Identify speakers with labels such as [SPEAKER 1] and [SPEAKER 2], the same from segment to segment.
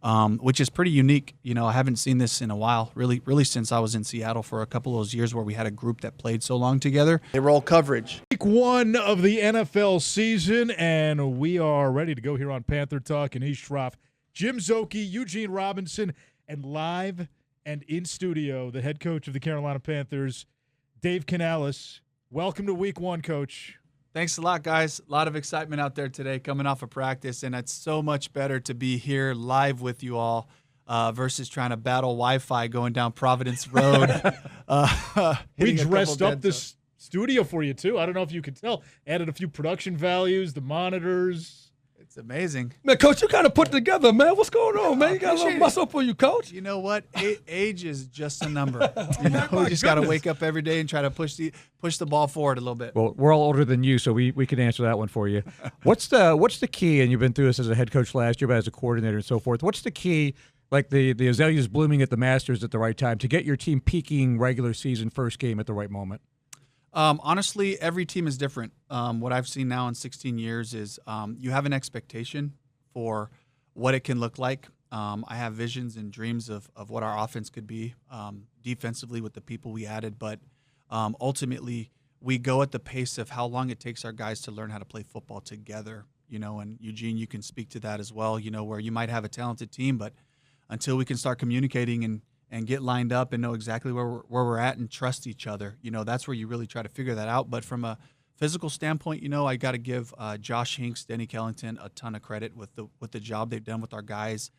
[SPEAKER 1] which is pretty unique. I haven't seen this in a while, really since I was in Seattle for a couple of those years where we had a group that played so long together.
[SPEAKER 2] They roll coverage.
[SPEAKER 3] Week 1 of the NFL season, and we are ready to go here on Panther Talk in East Shroff. Jim Szoke, Eugene Robinson, and live and in studio, the head coach of the Carolina Panthers, Dave Canales. Welcome to Week 1, Coach.
[SPEAKER 1] Thanks a lot, guys. A lot of excitement out there today coming off of practice, and it's so much better to be here live with you all versus trying to battle Wi-Fi going down Providence Road.
[SPEAKER 3] We dressed up this studio for you, too. I don't know if you could tell. Added a few production values, the monitors.
[SPEAKER 1] It's amazing.
[SPEAKER 4] Man, Coach, you kind of put it together, man. What's going on, man? You got a little muscle for you, Coach.
[SPEAKER 1] You know what? Age is just a number. We just got to wake up every day and try to push the ball forward a little bit.
[SPEAKER 5] Well, we're all older than you, so we can answer that one for you. What's the key, and you've been through this as a head coach last year, but as a coordinator and so forth, what's the key, like the azaleas blooming at the Masters at the right time, to get your team peaking regular season first game at the right moment?
[SPEAKER 1] Honestly, every team is different. What I've seen now in 16 years is you have an expectation for what it can look like. I have visions and dreams of what our offense could be defensively with the people we added, but ultimately we go at the pace of how long it takes our guys to learn how to play football together. And Eugene, you can speak to that as well, where you might have a talented team, but until we can start communicating and get lined up and know exactly where we're at and trust each other. That's where you really try to figure that out. But from a physical standpoint, I got to give Josh Hinks, Denny Kellington a ton of credit with the job they've done with our guys,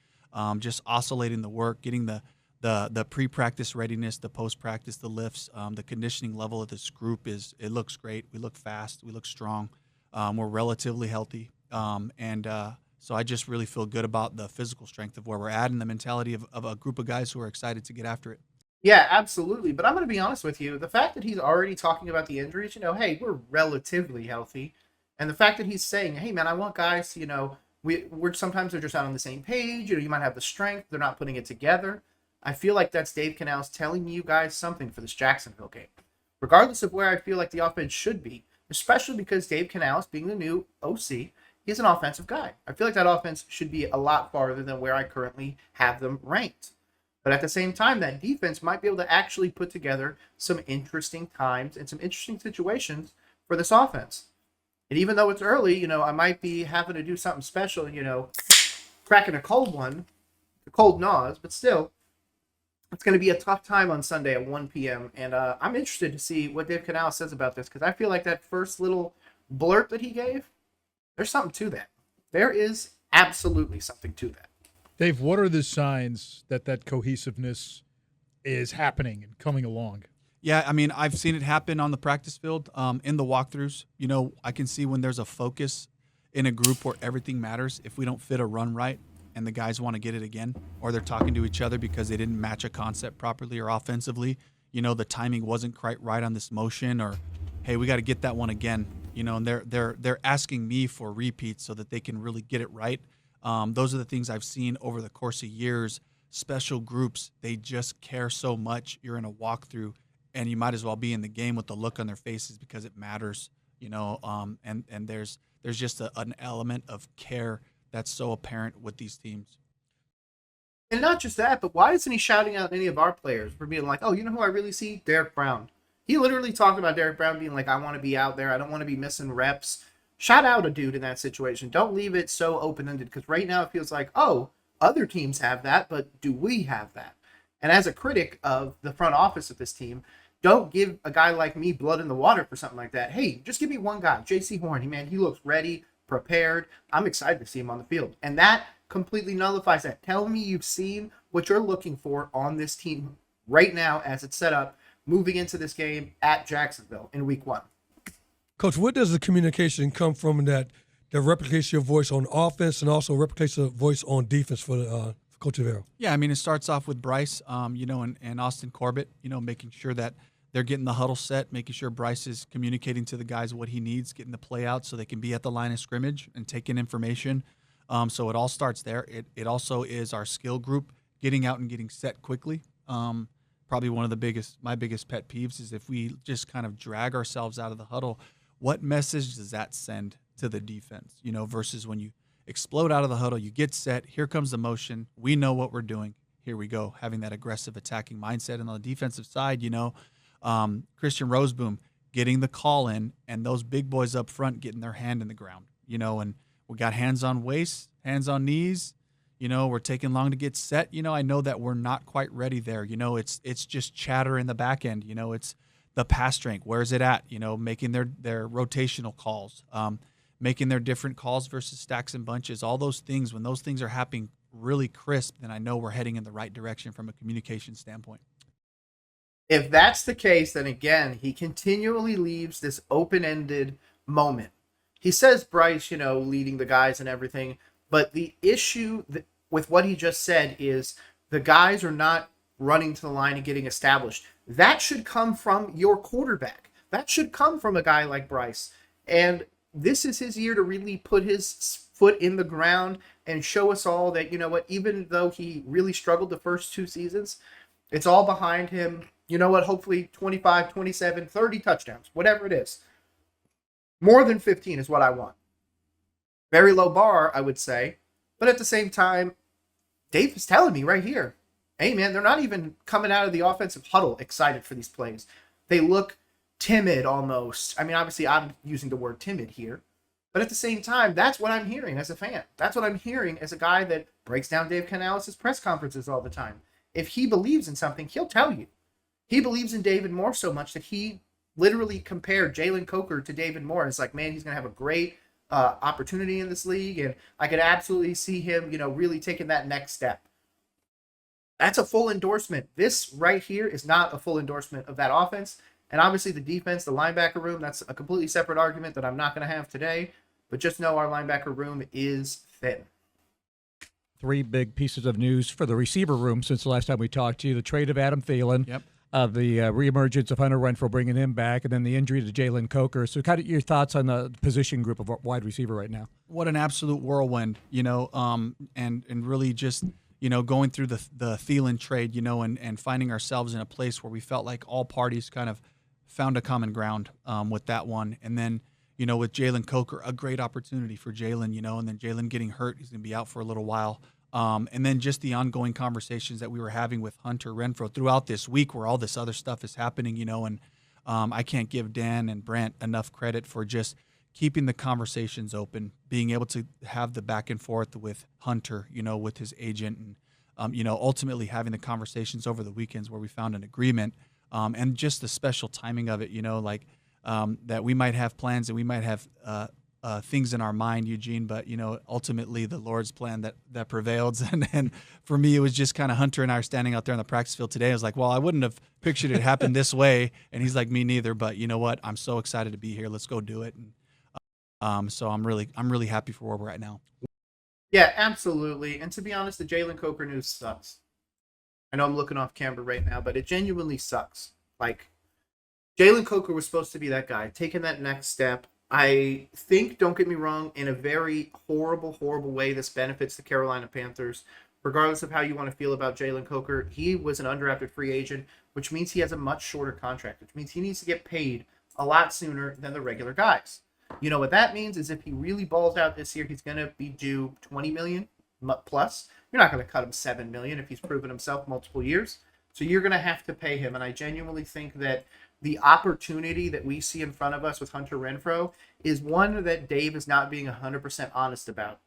[SPEAKER 1] just oscillating the work, getting the pre-practice readiness, the post-practice, the lifts, the conditioning level of this group it looks great. We look fast. We look strong. We're relatively healthy. So I just really feel good about the physical strength of where we're at and the mentality of a group of guys who are excited to get after it.
[SPEAKER 2] Yeah, absolutely. But I'm going to be honest with you. The fact that he's already talking about the injuries, hey, we're relatively healthy. And the fact that he's saying, hey, man, I want guys, we're sometimes they're just not on the same page. You might have the strength. They're not putting it together. I feel like that's Dave Canales telling you guys something for this Jacksonville game. Regardless of where I feel like the offense should be, especially because Dave Canales, being the new OC, he's an offensive guy. I feel like that offense should be a lot farther than where I currently have them ranked. But at the same time, that defense might be able to actually put together some interesting times and some interesting situations for this offense. And even though it's early, I might be having to do something special, cracking a cold nose, but still, it's going to be a tough time on Sunday at 1 p.m. And I'm interested to see what Dave Canales says about this, because I feel like that first little blurt that he gave, there's something to that. There is absolutely something to that.
[SPEAKER 3] Dave, what are the signs that cohesiveness is happening and coming along?
[SPEAKER 1] Yeah, I've seen it happen on the practice field, in the walkthroughs. I can see when there's a focus in a group where everything matters. If we don't fit a run right and the guys want to get it again, or they're talking to each other because they didn't match a concept properly or offensively, the timing wasn't quite right on this motion, or, hey, we got to get that one again. And they're asking me for repeats so that they can really get it right. Those are the things I've seen over the course of years. Special groups, they just care so much. You're in a walkthrough, and you might as well be in the game with the look on their faces because it matters. And there's just an element of care that's so apparent with these teams.
[SPEAKER 2] And not just that, but why isn't he shouting out any of our players for being like, oh, you know who I really see? Derek Brown. He literally talked about Derek Brown being like, I want to be out there. I don't want to be missing reps. Shout out a dude in that situation. Don't leave it so open-ended, because right now it feels like, oh, other teams have that, but do we have that? And as a critic of the front office of this team, don't give a guy like me blood in the water for something like that. Hey, just give me one guy, J.C. Horn. Man, he looks ready, prepared. I'm excited to see him on the field. And that completely nullifies that. Tell me you've seen what you're looking for on this team right now as it's set up, moving into this game at Jacksonville in week 1.
[SPEAKER 4] Coach, where does the communication come from that replicates your voice on offense and also replicates your voice on defense for Coach Avero?
[SPEAKER 1] Yeah, it starts off with Bryce, and Austin Corbett, making sure that they're getting the huddle set, making sure Bryce is communicating to the guys what he needs, getting the play out so they can be at the line of scrimmage and take in information. So it all starts there. It also is our skill group getting out and getting set quickly. Probably one of my biggest pet peeves is if we just kind of drag ourselves out of the huddle, what message does that send to the defense? Versus when you explode out of the huddle. You get set. Here comes the motion. We know what we're doing. Here we go, having that aggressive attacking mindset. And on the defensive side, Christian Roseboom getting the call in, and those big boys up front getting their hand in the ground, and we got hands on waist, hands on knees. We're taking long to get set. I know that we're not quite ready there. It's just chatter in the back end. It's the pass strength. Where's it at? Making their rotational calls, making their different calls versus stacks and bunches. All those things, when those things are happening really crisp, then I know we're heading in the right direction from a communication standpoint.
[SPEAKER 2] If that's the case, then again, he continually leaves this open-ended moment. He says Bryce, leading the guys and everything, but the issue with what he just said is the guys are not running to the line and getting established. That should come from your quarterback. That should come from a guy like Bryce. And this is his year to really put his foot in the ground and show us all that, even though he really struggled the first 2 seasons, it's all behind him. Hopefully 25, 27, 30 touchdowns, whatever it is. More than 15 is what I want. Very low bar, I would say. But at the same time, Dave is telling me right here, hey, man, they're not even coming out of the offensive huddle excited for these plays. They look timid almost. I mean, obviously, I'm using the word timid here. But at the same time, that's what I'm hearing as a fan. That's what I'm hearing as a guy that breaks down Dave Canales' press conferences all the time. If he believes in something, he'll tell you. He believes in David Moore so much that he literally compared Jalen Coker to David Moore. It's like, man, he's going to have a great opportunity in this league, and I could absolutely see him, really taking that next step. That's a full endorsement. This right here is not a full endorsement of that offense. And obviously the defense, the linebacker room, that's a completely separate argument that I'm not going to have today. But just know our linebacker room is thin.
[SPEAKER 5] 3 big pieces of news for the receiver room since the last time we talked to you. The trade of Adam Thielen.
[SPEAKER 1] Yep.
[SPEAKER 5] The reemergence of Hunter Renfrow, bringing him back, and then the injury to Jalen Coker. So kind of your thoughts on the position group of wide receiver right now.
[SPEAKER 1] What an absolute whirlwind, and really just, going through the Thielen trade, and finding ourselves in a place where we felt like all parties kind of found a common ground with that one. And then, with Jalen Coker, a great opportunity for Jalen, and then Jalen getting hurt. He's going to be out for a little while. And then just the ongoing conversations that we were having with Hunter Renfrow throughout this week where all this other stuff is happening, and I can't give Dan and Brant enough credit for just keeping the conversations open, being able to have the back and forth with Hunter, with his agent, and, ultimately having the conversations over the weekends where we found an agreement, and just the special timing of it, that we might have plans and we might have things in our mind, Eugene, but ultimately the Lord's plan that prevailed. And for me, it was just kind of Hunter and I are standing out there on the practice field today. I was like, well, I wouldn't have pictured it happen this way. And he's like, me neither. But you know what? I'm so excited to be here. Let's go do it. And so I'm really happy for where we're at now.
[SPEAKER 2] Yeah, absolutely. And to be honest, the Jalen Coker news sucks. I know I'm looking off camera right now, but it genuinely sucks. Like, Jalen Coker was supposed to be that guy, taking that next step. I think, don't get me wrong, in a very horrible, horrible way, this benefits the Carolina Panthers. Regardless of how you want to feel about Jalen Coker, he was an undrafted free agent, which means he has a much shorter contract, which means he needs to get paid a lot sooner than the regular guys. You know what that means is if he really balls out this year, he's going to be due $20 million plus. You're not going to cut him $7 million if he's proven himself multiple years. So you're going to have to pay him. And I genuinely think that the opportunity that we see in front of us with Hunter Renfrow is one that Dave is not being 100% honest about.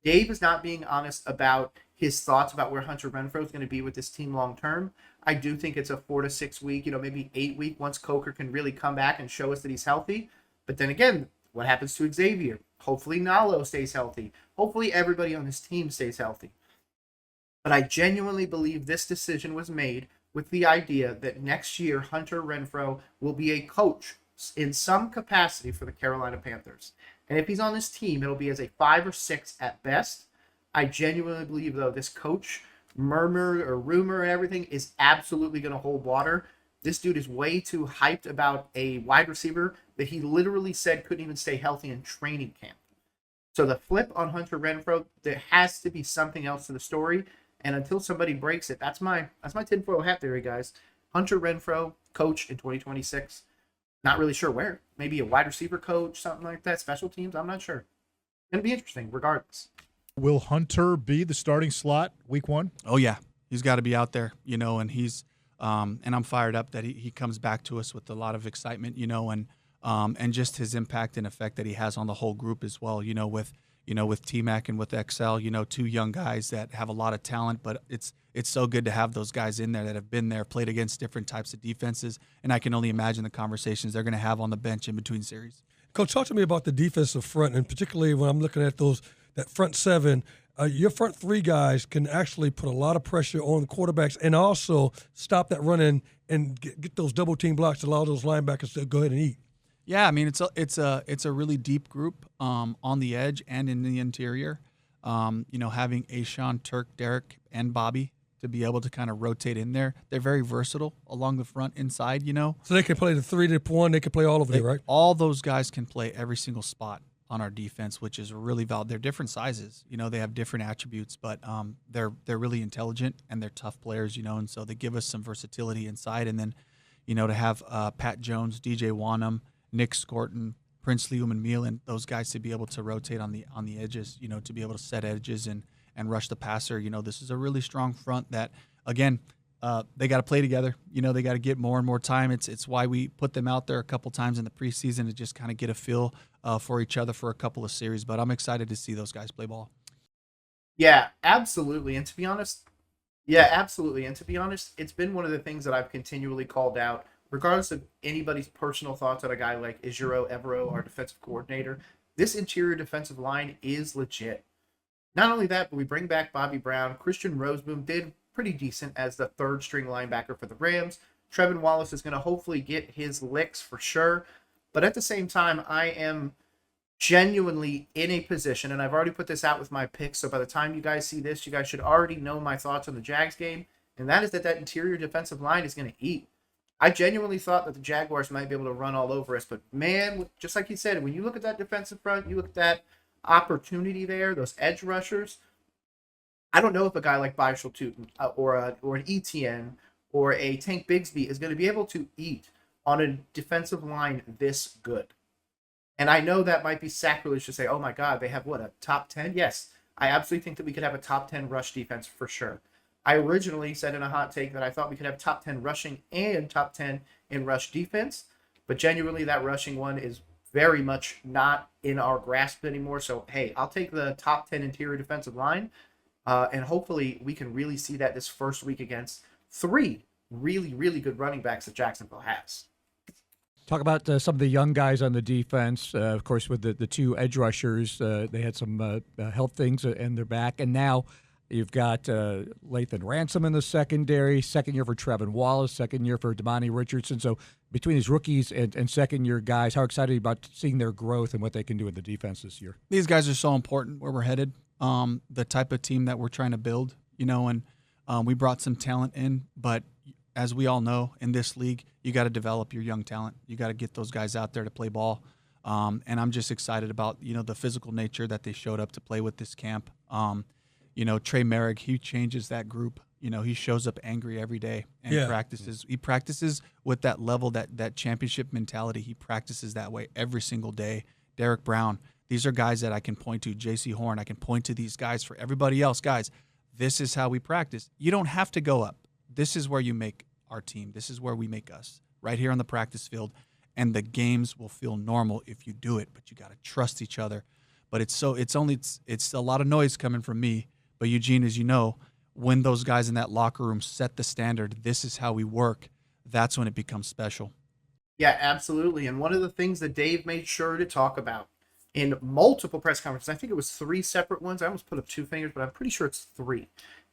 [SPEAKER 2] Dave is not being honest about his thoughts about where Hunter Renfrow is going to be with this team long term. I do think it's a 4 to 6 week, maybe 8 week once Coker can really come back and show us that he's healthy. But then again, what happens to Xavier? Hopefully Nalo stays healthy. Hopefully everybody on this team stays healthy. But I genuinely believe this decision was made with the idea that next year Hunter Renfrow will be a coach in some capacity for the Carolina Panthers. And if he's on this team, it'll be as a 5 or 6 at best. I genuinely believe, though, this coach murmur or rumor and everything is absolutely going to hold water. This dude is way too hyped about a wide receiver that he literally said couldn't even stay healthy in training camp. So the flip on Hunter Renfrow, there has to be something else to the story. And until somebody breaks it, that's my tinfoil hat theory, guys. Hunter Renfrow, coach in 2026. Not really sure where. Maybe a wide receiver coach, something like that. Special teams, I'm not sure. Going to be interesting, regardless.
[SPEAKER 3] Will Hunter be the starting slot week 1?
[SPEAKER 1] Oh yeah, he's got to be out there, and he's and I'm fired up that he comes back to us with a lot of excitement, and just his impact and effect that he has on the whole group as well, with T-Mac and with XL, two young guys that have a lot of talent, but it's so good to have those guys in there that have been there, played against different types of defenses, and I can only imagine the conversations they're going to have on the bench in between series.
[SPEAKER 4] Coach, talk to me about the defensive front, and particularly when I'm looking at that front seven. Your front three guys can actually put a lot of pressure on the quarterbacks and also stop that running and get those double team blocks to allow those linebackers to go ahead and eat.
[SPEAKER 1] Yeah, I mean it's a really deep group on the edge and in the interior. Having Ashawn, Turk, Derek, and Bobby to be able to kind of rotate in there. They're very versatile along the front, inside. So
[SPEAKER 4] they can play the 3-1. They can play all over there, right?
[SPEAKER 1] All those guys can play every single spot on our defense, which is really valid. They're different sizes. They have different attributes, but they're really intelligent and they're tough players. And so they give us some versatility inside. And then, to have Pat Jones, DJ Wanham, Nick Scorton, Princely Umanmiel, and those guys to be able to rotate on the edges, to be able to set edges and rush the passer. This is a really strong front that, again, they got to play together. They got to get more and more time. It's why we put them out there a couple times in the preseason to just kind of get a feel for each other for a couple of series. But I'm excited to see those guys play ball.
[SPEAKER 2] Yeah, absolutely. And to be honest, it's been one of the things that I've continually called out, regardless of anybody's personal thoughts on a guy like Ijiro Evero, our defensive coordinator. This interior defensive line is legit. Not only that, but we bring back Bobby Brown. Christian Roseboom did pretty decent as the third string linebacker for the Rams. Trevin Wallace is going to hopefully get his licks for sure. But at the same time, I am genuinely in a position, and I've already put this out with my picks, so by the time you guys see this, you guys should already know my thoughts on the Jags game, and that is that interior defensive line is going to eat. I genuinely thought that the Jaguars might be able to run all over us, but man, just like you said, when you look at that defensive front, you look at that opportunity there, those edge rushers, I don't know if a guy like Bishal Tootin or an ETN or a Tank Bigsby is going to be able to eat on a defensive line this good. And I know that might be sacrilege to say, oh my God, they have a top 10? Yes, I absolutely think that we could have a top 10 rush defense for sure. I originally said in a hot take that I thought we could have top 10 rushing and top 10 in rush defense, but genuinely that rushing one is very much not in our grasp anymore. So, hey, I'll take the top 10 interior defensive line, and hopefully we can really see that this first week against three really, really good running backs that Jacksonville has.
[SPEAKER 5] Talk about some of the young guys on the defense. Of course, with the two edge rushers, they had some health things in their back. And now you've got Lathan Ransom in the secondary, second year for Trevin Wallace, second year for Damani Richardson. So between these rookies and second-year guys, how excited are you about seeing their growth and what they can do in the defense this year?
[SPEAKER 1] These guys are so important where we're headed, the type of team that we're trying to build, and we brought some talent in, but as we all know, in this league, you got to develop your young talent. You got to get those guys out there to play ball. And I'm just excited about, the physical nature that they showed up to play with this camp. Trey Merrick, he changes that group. He shows up angry every day and practices. He practices with that level, that championship mentality. He practices that way every single day. Derek Brown, these are guys that I can point to. J.C. Horn, I can point to these guys for everybody else. Guys, this is how we practice. You don't have to go up. This is where you make our team. This is where we make us, right here on the practice field. And the games will feel normal if you do it, but you got to trust each other. But it's a lot of noise coming from me. But Eugene, as you know, when those guys in that locker room set the standard, this is how we work, that's when it becomes special.
[SPEAKER 2] Yeah, absolutely. And one of the things that Dave made sure to talk about in multiple press conferences, I think it was 3 separate ones. I almost put up 2 fingers, but I'm pretty sure it's 3.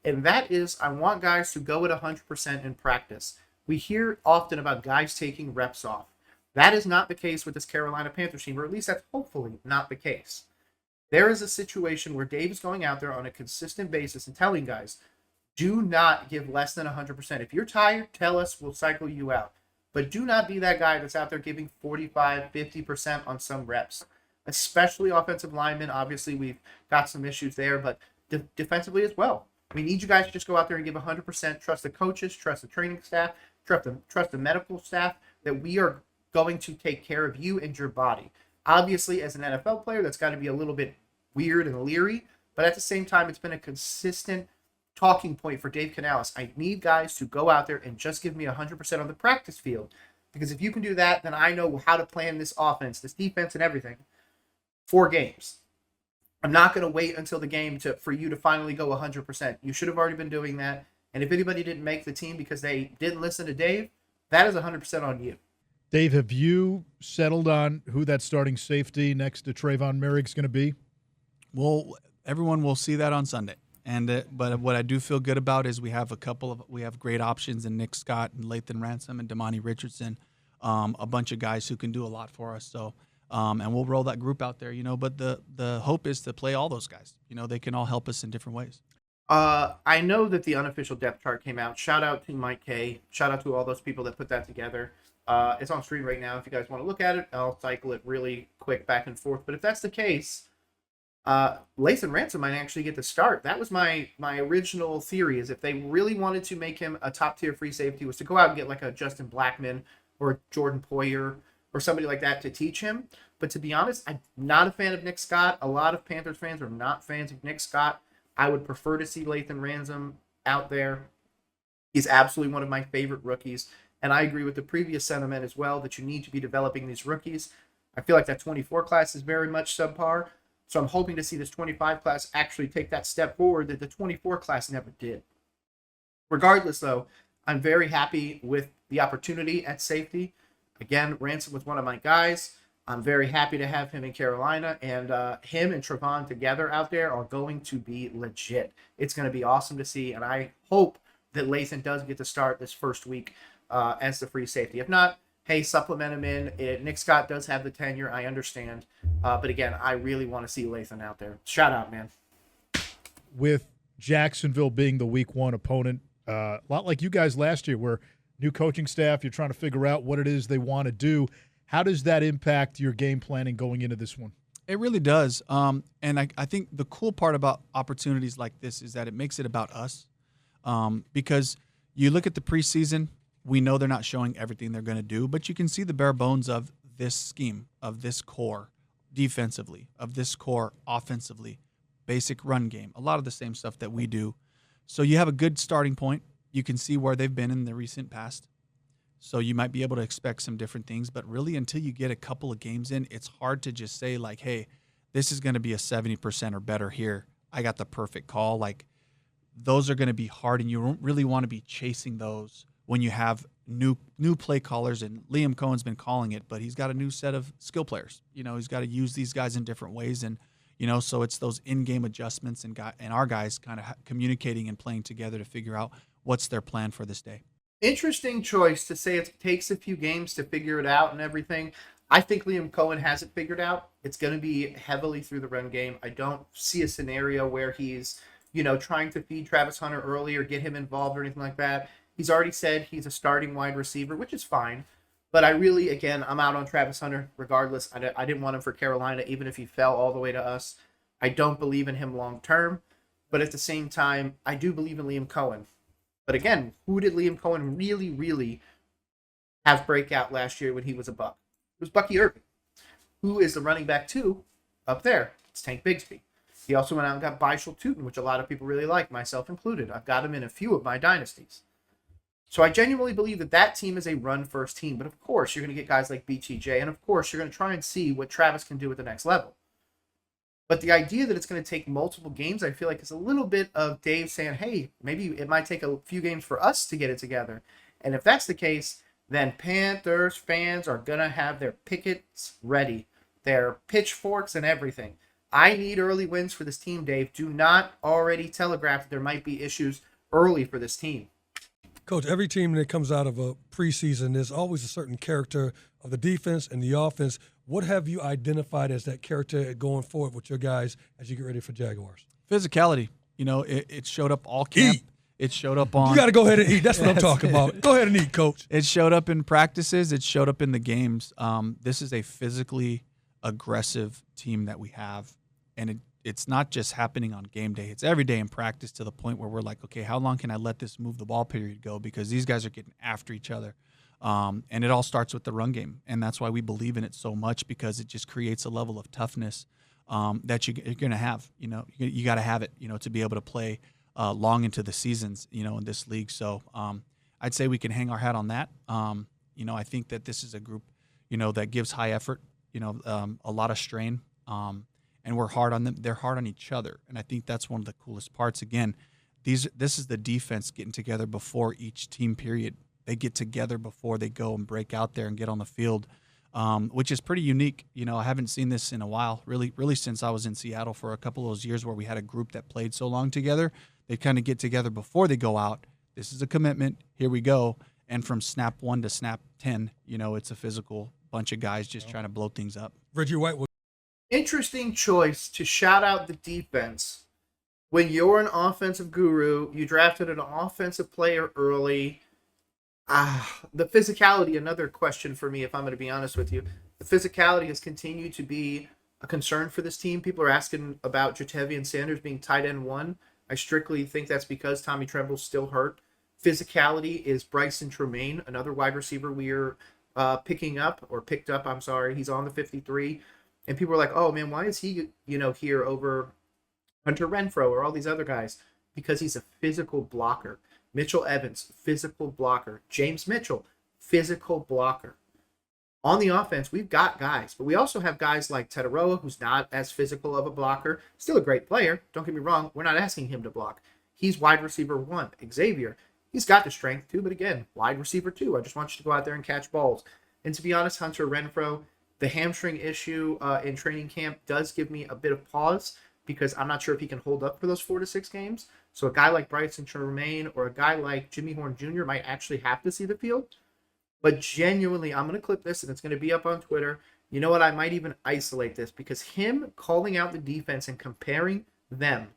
[SPEAKER 2] And that is, I want guys to go at 100% in practice. We hear often about guys taking reps off. That is not the case with this Carolina Panthers team, or at least that's hopefully not the case. There is a situation where Dave is going out there on a consistent basis and telling guys, do not give less than 100%. If you're tired, tell us, we'll cycle you out. But do not be that guy that's out there giving 45, 50% on some reps, especially offensive linemen. Obviously, we've got some issues there, but defensively as well. We need you guys to just go out there and give 100%. Trust the coaches, trust the training staff, trust the medical staff, that we are going to take care of you and your body. Obviously, as an NFL player, that's got to be a little bit weird and leery, But at the same time, it's been a consistent talking point for Dave Canales. I need guys to go out there and just give me 100% on the practice field. Because if you can do that, then I know how to plan this offense, this defense, and everything for games. I'm not going to wait until the game for you to finally go 100%. You should have already been doing that. And if anybody didn't make the team because they didn't listen to Dave, that is 100% on you.
[SPEAKER 3] Dave, have you settled on who that starting safety next to Trayvon Merrick's going to be?
[SPEAKER 1] Well, everyone will see that on Sunday. And but what I do feel good about is we have great options in Nick Scott and Lathan Ransom and Damani Richardson, a bunch of guys who can do a lot for us. So, and we'll roll that group out there, But the hope is to play all those guys. They can all help us in different ways.
[SPEAKER 2] I know that the unofficial depth chart came out. Shout out to Mike K. Shout out to all those people that put that together. It's on screen right now. If you guys want to look at it, I'll cycle it really quick back and forth. But if that's the case, Lathan Ransom might actually get the start. That was my original theory, is if they really wanted to make him a top-tier free safety, was to go out and get like a Justin Blackmon or a Jordan Poyer or somebody like that to teach him. But to be honest, I'm not a fan of Nick Scott. A lot of Panthers fans are not fans of Nick Scott. I would prefer to see Lathan Ransom out there. He's absolutely one of my favorite rookies. And I agree with the previous sentiment as well, that you need to be developing these rookies. I feel like that 24 class is very much subpar. So I'm hoping to see this 25 class actually take that step forward that the 24 class never did. Regardless, though, I'm very happy with the opportunity at safety. Again, Ransom was one of my guys. I'm very happy to have him in Carolina, and him and Trevon together out there are going to be legit. It's going to be awesome to see, and I hope that Lathan does get to start this first week as the free safety. If not, hey, supplement him in. Nick Scott does have the tenure, I understand. But again, I really want to see Lathan out there. Shout out, man.
[SPEAKER 3] With Jacksonville being the week one opponent, a lot like you guys last year, where new coaching staff, you're trying to figure out what it is they want to do. How does that impact your game planning going into this one?
[SPEAKER 1] It really does. And I think the cool part about opportunities like this is that it makes it about us. Because you look at the preseason, we know they're not showing everything they're going to do, but you can see the bare bones of this scheme, of this core defensively, of this core offensively, basic run game, a lot of the same stuff that we do. So you have a good starting point. You can see where they've been in the recent past. So you might be able to expect some different things, but really until you get a couple of games in, it's hard to just say like, hey, this is going to be a 70% or better here. I got the perfect call. Like, those are going to be hard, and you don't really want to be chasing those when you have new play callers, and Liam Cohen's been calling it, but he's got a new set of skill players. He's got to use these guys in different ways, and so it's those in-game adjustments and our guys kind of communicating and playing together to figure out what's their plan for this day.
[SPEAKER 2] Interesting choice to say it takes a few games to figure it out and everything. I think Liam Cohen has it figured out. It's going to be heavily through the run game. I don't see a scenario where he's, trying to feed Travis Hunter early or get him involved or anything like that. He's already said he's a starting wide receiver, which is fine. But I'm out on Travis Hunter regardless. I didn't want him for Carolina, even if he fell all the way to us. I don't believe in him long term. But at the same time, I do believe in Liam Cohen. But again, who did Liam Cohen really, really have breakout last year when he was a Buck? It was Bucky Irving. Who is the running back 2 up there? It's Tank Bigsby. He also went out and got Byshel Tootin, which a lot of people really like, myself included. I've got him in a few of my dynasties. So I genuinely believe that team is a run-first team. But of course, you're going to get guys like BTJ, and of course, you're going to try and see what Travis can do at the next level. But the idea that it's going to take multiple games, I feel like is a little bit of Dave saying, hey, maybe it might take a few games for us to get it together. And if that's the case, then Panthers fans are going to have their pickets ready, their pitchforks and everything. I need early wins for this team, Dave. Do not already telegraph that there might be issues early for this team.
[SPEAKER 4] Coach, every team that comes out of a preseason, there's always a certain character of the defense and the offense. What have you identified as that character going forward with your guys as you get ready for Jaguars?
[SPEAKER 1] Physicality. It showed up all camp.
[SPEAKER 4] Eat.
[SPEAKER 1] It showed up on.
[SPEAKER 4] You got to go ahead and eat. That's what I'm talking about. Go ahead and eat, Coach.
[SPEAKER 1] It showed up in practices. It showed up in the games. This is a physically aggressive team that we have, and it's not just happening on game day. It's every day in practice to the point where we're like, okay, how long can I let this move the ball period go? Because these guys are getting after each other. And it all starts with the run game. And that's why we believe in it so much, because it just creates a level of toughness that you're going to have. You got to have it, to be able to play long into the seasons, in this league. So I'd say we can hang our hat on that. I think that this is a group, that gives high effort, a lot of strain, and we're hard on them. They're hard on each other, and I think that's one of the coolest parts. Again, this is the defense getting together before each team period. They get together before they go and break out there and get on the field, which is pretty unique. I haven't seen this in a while, really since I was in Seattle for a couple of those years where we had a group that played so long together. They kind of get together before they go out. This is a commitment. Here we go. And from snap 1 to snap 10, it's a physical bunch of guys just trying to blow things up.
[SPEAKER 4] Reggie White.
[SPEAKER 2] Interesting choice to shout out the defense. When you're an offensive guru, you drafted an offensive player early. The physicality, another question for me, if I'm going to be honest with you. The physicality has continued to be a concern for this team. People are asking about Jatavian Sanders being tight end 1. I strictly think that's because Tommy Tremble's still hurt. Physicality is Bryson Tremaine, another wide receiver we're picked up. I'm sorry. He's on the 53. And people are like, oh, man, why is he, here over Hunter Renfrow or all these other guys? Because he's a physical blocker. Mitchell Evans, physical blocker. James Mitchell, physical blocker. On the offense, we've got guys, but we also have guys like Tetaroa, who's not as physical of a blocker. Still a great player. Don't get me wrong. We're not asking him to block. He's wide receiver 1. Xavier, he's got the strength too, but again, wide receiver 2. I just want you to go out there and catch balls. And to be honest, Hunter Renfrow, the hamstring issue in training camp does give me a bit of pause because I'm not sure if he can hold up for those 4 to 6 games. So a guy like Bryson Tremaine or a guy like Jimmy Horn Jr. might actually have to see the field. But genuinely, I'm going to clip this and it's going to be up on Twitter. You know what? I might even isolate this because him calling out the defense and comparing them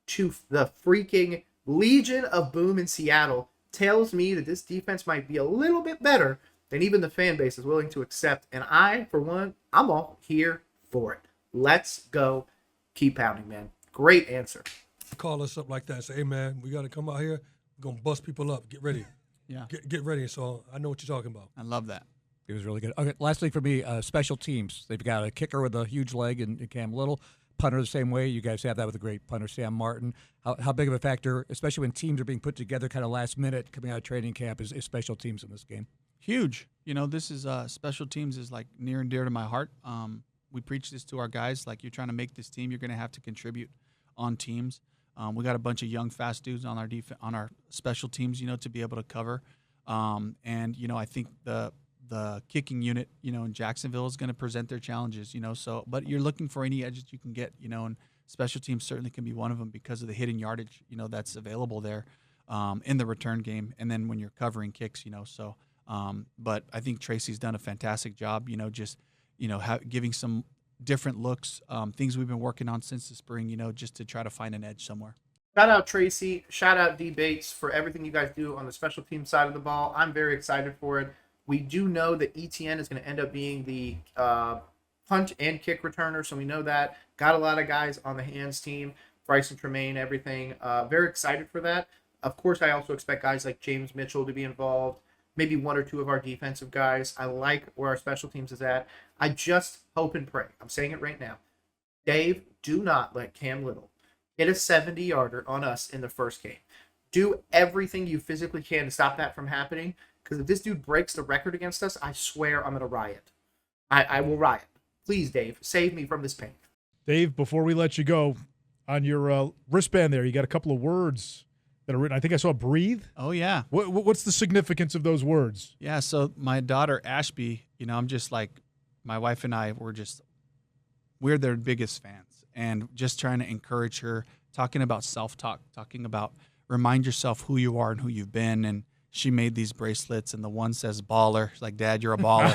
[SPEAKER 2] to the freaking Legion of Boom in Seattle tells me that this defense might be a little bit better than even the fan base is willing to accept. And I, for one, I'm all here for it. Let's go. Keep pounding, man. Great answer.
[SPEAKER 4] Call us up like that and say, hey, man, we got to come out here. We're going to bust people up. Get ready.
[SPEAKER 1] Yeah.
[SPEAKER 4] Get ready. So I know what you're talking about.
[SPEAKER 1] I love that.
[SPEAKER 5] It was really good. Okay, lastly for me, special teams. They've got a kicker with a huge leg in Cam Little. Punter the same way. You guys have that with a great punter, Sam Martin. How big of a factor, especially when teams are being put together kind of last minute coming out of training camp, is special teams in this game?
[SPEAKER 1] Huge. This is special teams is like near and dear to my heart. We preach this to our guys. Like, you're trying to make this team, you're going to have to contribute on teams. We got a bunch of young, fast dudes on our special teams, to be able to cover. And I think the kicking unit, in Jacksonville is going to present their challenges, So, but you're looking for any edges you can get, and special teams certainly can be one of them because of the hidden yardage, that's available there in the return game. And then when you're covering kicks, So, but I think Tracy's done a fantastic job, giving some different looks, things we've been working on since the spring, just to try to find an edge somewhere.
[SPEAKER 2] Shout out Tracy. Shout out D Bates for everything you guys do on the special team side of the ball. I'm very excited for it. We do know that ETN is going to end up being the punt and kick returner, so we know that. Got a lot of guys on the hands team, Bryson Tremaine, everything. Very excited for that. Of course, I also expect guys like James Mitchell to be involved, maybe 1 or 2 of our defensive guys. I like where our special teams is at. I just hope and pray. I'm saying it right now. Dave, do not let Cam Little hit a 70-yarder on us in the first game. Do everything you physically can to stop that from happening, because if this dude breaks the record against us, I swear I'm going to riot. I will riot. Please, Dave, save me from this pain.
[SPEAKER 3] Dave, before we let you go, on your wristband there, you got a couple of words that are written. I think I saw breathe.
[SPEAKER 1] Oh, yeah.
[SPEAKER 3] What's the significance of those words?
[SPEAKER 1] Yeah, so my daughter, Ashby, I'm just like, my wife and I, we're their biggest fans. And just trying to encourage her, talking about self-talk, talking about remind yourself who you are and who you've been. And she made these bracelets, and the one says baller. She's like, Dad, you're a baller.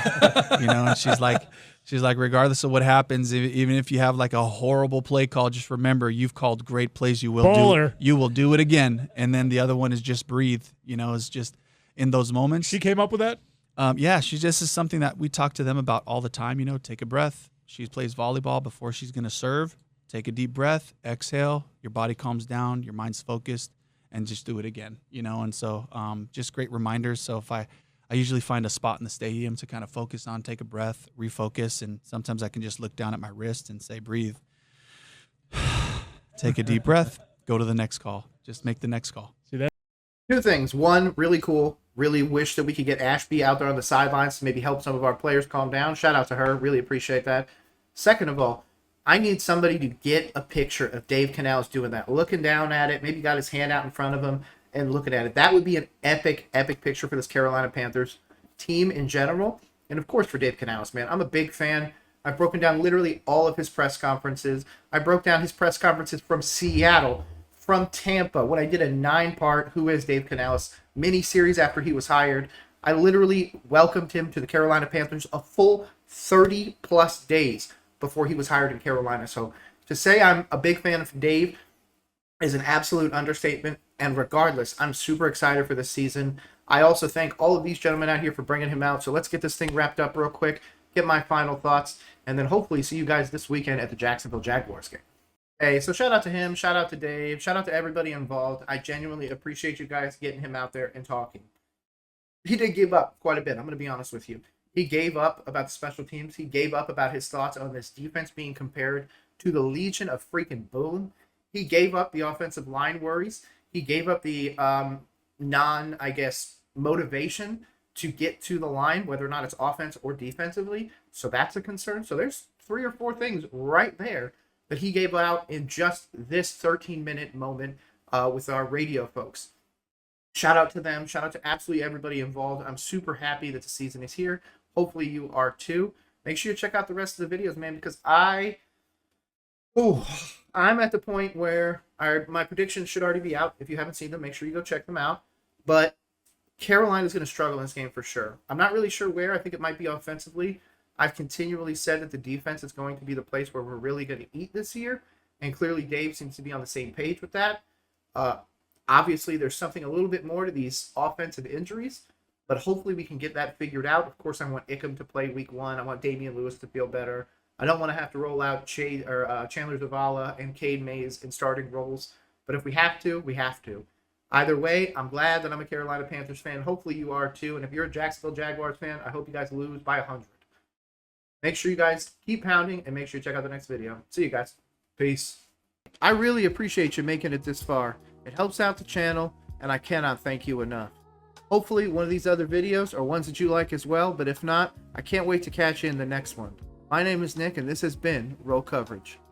[SPEAKER 1] And she's like, regardless of what happens, even if you have like a horrible play call, just remember you've called great plays. You will do it again. And then the other one is just breathe. Is just in those moments.
[SPEAKER 3] She came up with that?
[SPEAKER 1] Yeah, she just is something that we talk to them about all the time. Take a breath. She plays volleyball before she's going to serve. Take a deep breath, exhale, your body calms down, your mind's focused, and just do it again, And so just great reminders. So if I usually find a spot in the stadium to kind of focus on, take a breath, refocus, and sometimes I can just look down at my wrist and say, breathe. take a deep breath, go to the next call. Just make the next call.
[SPEAKER 3] See that?
[SPEAKER 2] Two things. One, really cool. Really wish that we could get Ashby out there on the sidelines to maybe help some of our players calm down. Shout out to her. Really appreciate that. Second of all, I need somebody to get a picture of Dave Canales doing that, looking down at it, maybe got his hand out in front of him and looking at it. That would be an epic, epic picture for this Carolina Panthers team in general. And of course for Dave Canales, man. I'm a big fan. I've broken down literally all of his press conferences. I broke down his press conferences from Seattle, from Tampa, when I did a 9-part Who is Dave Canales mini-series after he was hired. I literally welcomed him to the Carolina Panthers a full 30-plus days before he was hired in Carolina. So to say I'm a big fan of Dave is an absolute understatement. And regardless, I'm super excited for this season. I also thank all of these gentlemen out here for bringing him out. So let's get this thing wrapped up real quick, get my final thoughts, and then hopefully see you guys this weekend at the Jacksonville Jaguars game. Hey, so shout out to him, shout out to Dave, shout out to everybody involved. I genuinely appreciate you guys getting him out there and talking. He did give up quite a bit, I'm going to be honest with you. He gave up about the special teams. He gave up about his thoughts on this defense being compared to the Legion of freaking Boom. He gave up the offensive line worries. He gave up the motivation to get to the line, whether or not it's offense or defensively. So that's a concern. So there's 3 or 4 things right there that he gave out in just this 13-minute moment with our radio folks. Shout out to them. Shout out to absolutely everybody involved. I'm super happy that the season is here. Hopefully you are too. Make sure you check out the rest of the videos, man, because I'm at the point where my predictions should already be out. If you haven't seen them, make sure you go check them out. But Carolina is going to struggle in this game for sure. I'm not really sure where. I think it might be offensively. I've continually said that the defense is going to be the place where we're really going to eat this year, and clearly Dave seems to be on the same page with that. Obviously, there's something a little bit more to these offensive injuries, but hopefully we can get that figured out. Of course, I want Ickham to play week 1. I want Damian Lewis to feel better. I don't want to have to roll out Chandler Zavala and Cade Mays in starting roles, but if we have to, we have to. Either way, I'm glad that I'm a Carolina Panthers fan. Hopefully you are too, and if you're a Jacksonville Jaguars fan, I hope you guys lose by 100. Make sure you guys keep pounding, and make sure you check out the next video. See you guys. Peace. I really appreciate you making it this far. It helps out the channel, and I cannot thank you enough. Hopefully one of these other videos are ones that you like as well, but if not, I can't wait to catch you in the next one. My name is Nick, and this has been Roll Coverage.